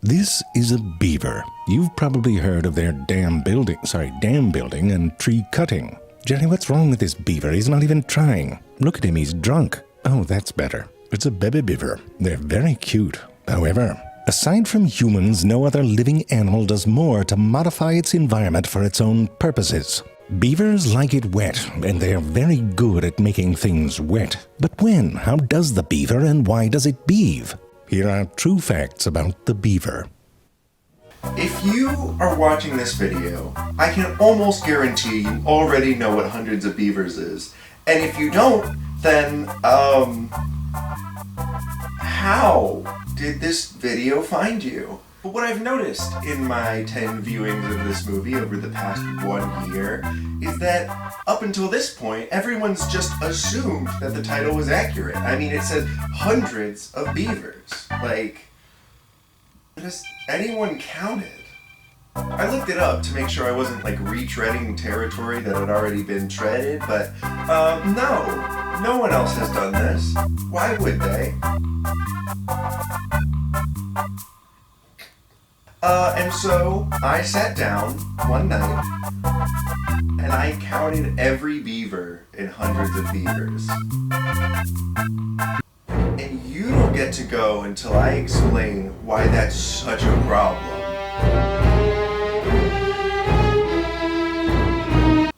This is a beaver. You've probably heard of their dam building and tree cutting. Jerry, what's wrong with this beaver? He's not even trying. Look at him, he's drunk. Oh, that's better. It's a baby beaver. They're very cute. However, aside from humans, no other living animal does more to modify its environment for its own purposes. Beavers like it wet, and they're very good at making things wet. But when? How does the beaver, and why does it beave? Here are true facts about the beaver. If you are watching this video, I can almost guarantee you already know what Hundreds of Beavers is. And if you don't, then, how did this video find you? But what I've noticed in my 10 viewings of this movie over the past 1 year is that up until this point, everyone's just assumed that the title was accurate. I mean, it says Hundreds of Beavers. Like, has anyone counted? I looked it up to make sure I wasn't like retreading territory that had already been treaded, but no one else has done this. Why would they? And so I sat down one night and I counted every beaver in Hundreds of Beavers. And you don't get to go until I explain why that's such a problem.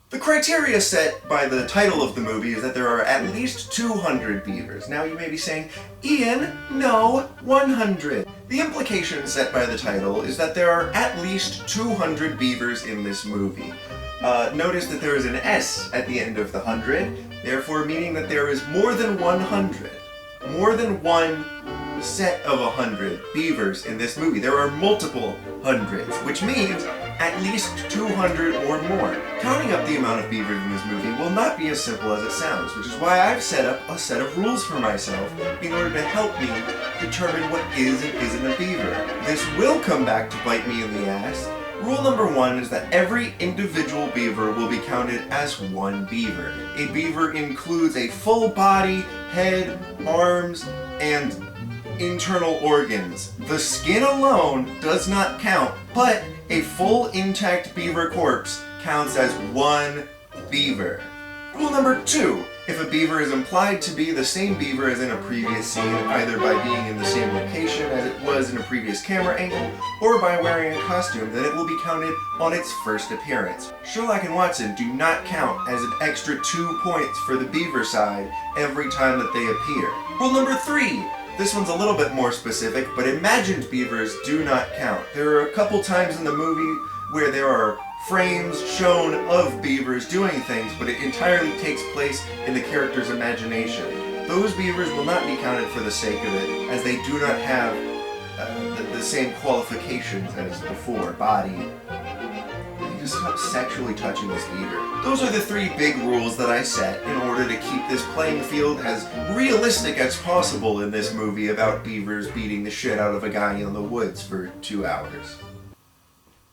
The criteria set by the title of the movie is that there are at least 200 beavers. Now you may be saying, Ian, no, 100. The implication set by the title is that there are at least 200 beavers in this movie. Notice that there is an S at the end of the 100, therefore meaning that there is more than 100. More than one set of 100 beavers in this movie. There are multiple hundreds, which means at least 200 or more. Counting up the amount of beavers in this movie will not be as simple as it sounds, which is why I've set up a set of rules for myself in order to help me determine what is and isn't a beaver. This will come back to bite me in the ass. Rule number 1 is that every individual beaver will be counted as one beaver. A beaver includes a full body, head, arms, and internal organs. The skin alone does not count, but a full intact beaver corpse counts as one beaver. Rule number 2. If a beaver is implied to be the same beaver as in a previous scene, either by being in the same location as it was in a previous camera angle, or by wearing a costume, then it will be counted on its first appearance. Sherlock and Watson do not count as an extra 2 points for the beaver side every time that they appear. Rule number 3. This one's a little bit more specific, but imagined beavers do not count. There are a couple times in the movie where there are frames shown of beavers doing things, but it entirely takes place in the character's imagination. Those beavers will not be counted for the sake of it, as they do not have the same qualifications as before. Body. You just stop sexually touching this beaver. Those are the 3 big rules that I set in order to keep this playing field as realistic as possible in this movie about beavers beating the shit out of a guy in the woods for 2 hours.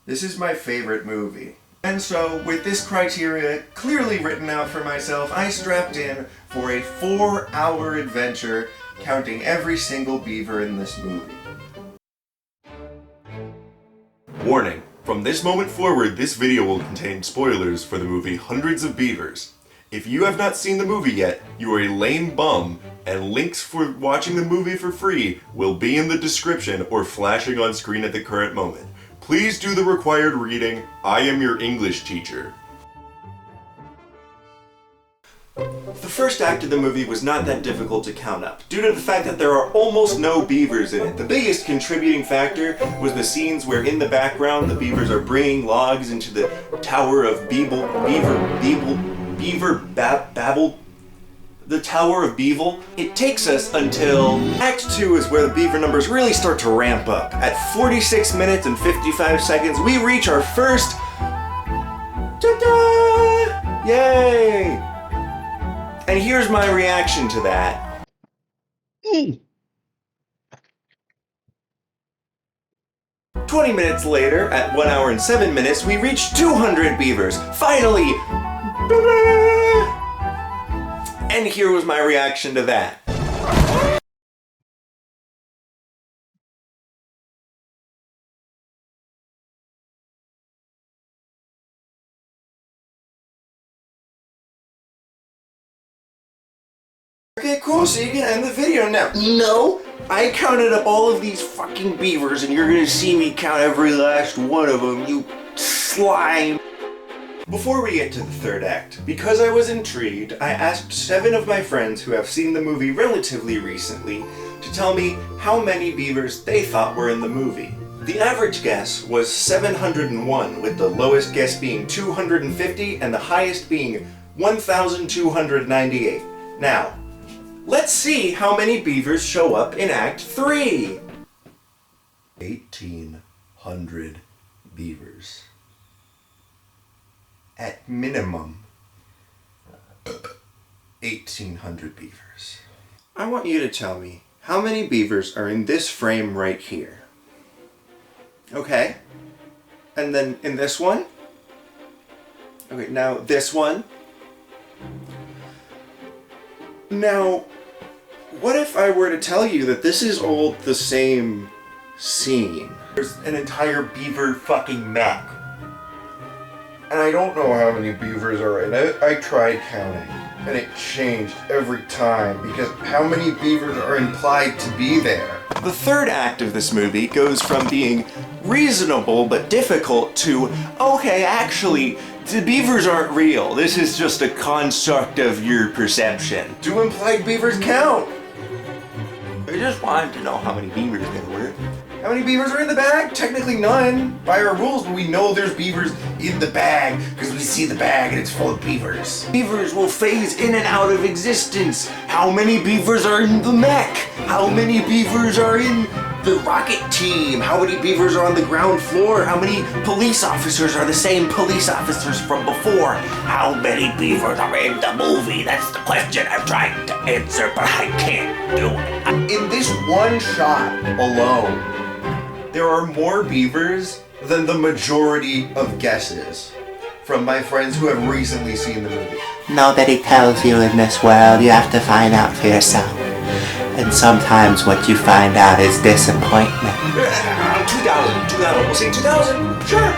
This is my favorite movie. And so, with this criteria clearly written out for myself, I strapped in for a 4-hour adventure counting every single beaver in this movie. Warning. From this moment forward, this video will contain spoilers for the movie Hundreds of Beavers. If you have not seen the movie yet, you are a lame bum, and links for watching the movie for free will be in the description or flashing on screen at the current moment. Please do the required reading. I am your English teacher. The first act of the movie was not that difficult to count up, due to the fact that there are almost no beavers in it. The biggest contributing factor was the scenes where in the background the beavers are bringing logs into the Tower of the Tower of Beevil. It takes us until Act 2 is where the beaver numbers really start to ramp up. At 46 minutes and 55 seconds, we reach our first... Ta-da! Yay! And here's my reaction to that. 20 minutes later, at 1 hour and 7 minutes, we reach 200 beavers. Finally! And here was my reaction to that. Okay, cool, so you can end the video now. No, I counted up all of these fucking beavers and you're gonna see me count every last one of them, you slime. Before we get to the third act, because I was intrigued, I asked 7 of my friends who have seen the movie relatively recently to tell me how many beavers they thought were in the movie. The average guess was 701, with the lowest guess being 250 and the highest being 1,298. Now, let's see how many beavers show up in Act 3! 1,800 beavers. At minimum, 1,800 beavers. I want you to tell me how many beavers are in this frame right here. Okay. And then in this one? Okay, now this one. Now, what if I were to tell you that this is all the same scene? There's an entire beaver fucking mech. And I don't know how many beavers are in it. I tried counting, and it changed every time, because how many beavers are implied to be there? The third act of this movie goes from being reasonable but difficult to, okay, actually, the beavers aren't real. This is just a construct of your perception. Do implied beavers count? I just wanted to know how many beavers there were. How many beavers are in the bag? Technically none. By our rules, but we know there's beavers in the bag because we see the bag and it's full of beavers. Beavers will phase in and out of existence. How many beavers are in the mech? How many beavers are in the rocket team? How many beavers are on the ground floor? How many police officers are the same police officers from before? How many beavers are in the movie? That's the question I'm trying to answer, but I can't do it. In this one shot alone, there are more beavers than the majority of guesses from my friends who have recently seen the movie. Nobody tells you in this world, you have to find out for yourself. And sometimes what you find out is disappointment. 2,000, we'll say 2,000, sure.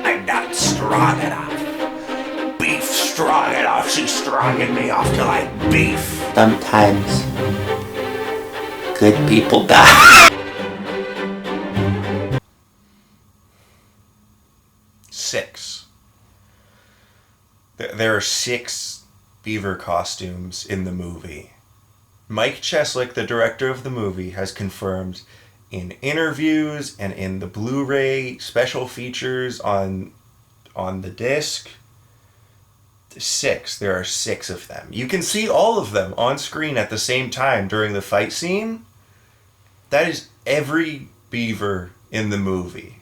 I'm not strong enough. Beef strong enough, she's stronging me off till I beef. Sometimes good people die. 6. There are 6 beaver costumes in the movie. Mike Cheslick, the director of the movie, has confirmed in interviews and in the Blu-ray special features on the disc. 6. There are 6 of them. You can see all of them on screen at the same time during the fight scene. That is every beaver in the movie.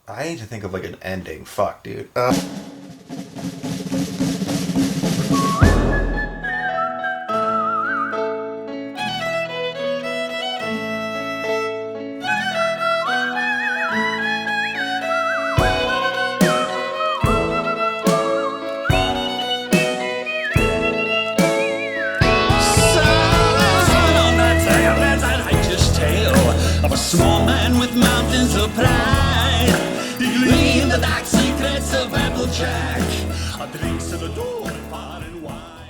I need to think of like an ending. Fuck, dude. Small man with mountains of pride. He gleaned the dark secrets of Applejack. A drinks to the door, far and wide.